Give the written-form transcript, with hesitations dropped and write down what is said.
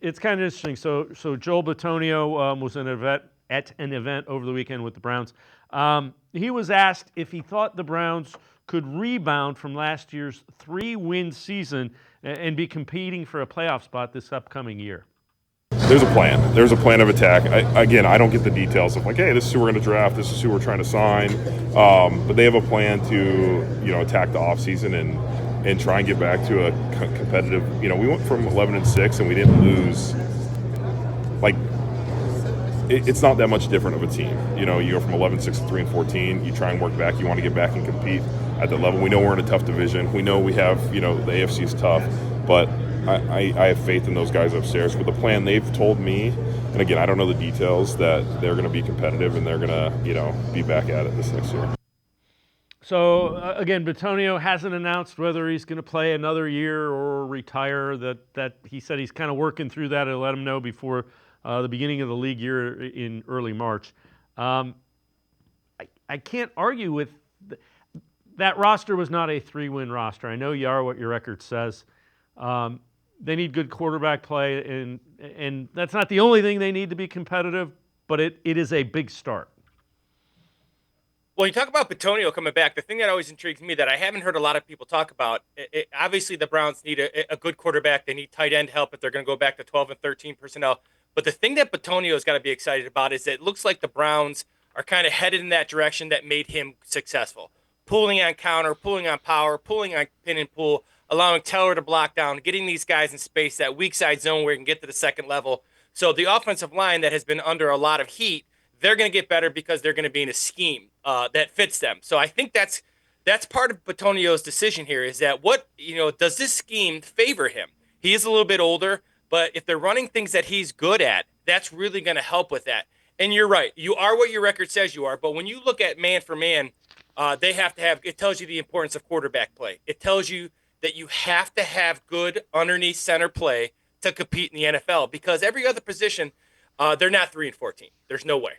it's kind of interesting. So Joel Bitonio was at an event over the weekend with the Browns. He was asked if he thought the Browns could rebound from last year's 3-win season and be competing for a playoff spot this upcoming year. There's a plan. There's a plan of attack. I don't get the details of like, hey, this is who we're going to draft. This is who we're trying to sign. But they have a plan to, attack the offseason and try and get back to a competitive. We went from 11-6 and we didn't lose. Like, it's not that much different of a team. You go from 11-6 to 3-14. You try and work back. You want to get back and compete at that level. We know we're in a tough division. We know we have, the AFC is tough, but I have faith in those guys upstairs with the plan they've told me. And again, I don't know the details, that they're going to be competitive and they're going to, be back at it this next year. So again, Bitonio hasn't announced whether he's going to play another year or retire. That he said he's kind of working through that and let him know before the beginning of the league year in early March. I can't argue with that roster was not a 3-win roster. I know you are what your record says. They need good quarterback play, and that's not the only thing they need to be competitive, but it is a big start. Well, you talk about Bitonio coming back. The thing that always intrigues me that I haven't heard a lot of people talk about, obviously the Browns need a good quarterback. They need tight end help if they're going to go back to 12 and 13 personnel. But the thing that Bitonio's got to be excited about is that it looks like the Browns are kind of headed in that direction that made him successful. Pulling on counter, pulling on power, pulling on pin and pull, allowing Teller to block down, getting these guys in space, that weak side zone where you can get to the second level. So the offensive line that has been under a lot of heat, they're going to get better because they're going to be in a scheme that fits them. So I think that's part of Bitonio's decision here is that does this scheme favor him? He is a little bit older, but if they're running things that he's good at, that's really going to help with that. And you're right. You are what your record says you are. But when you look at man for man, they have to have – it tells you the importance of quarterback play. It tells you that you have to have good underneath center play to compete in the NFL because every other position, they're not 3-14. There's no way.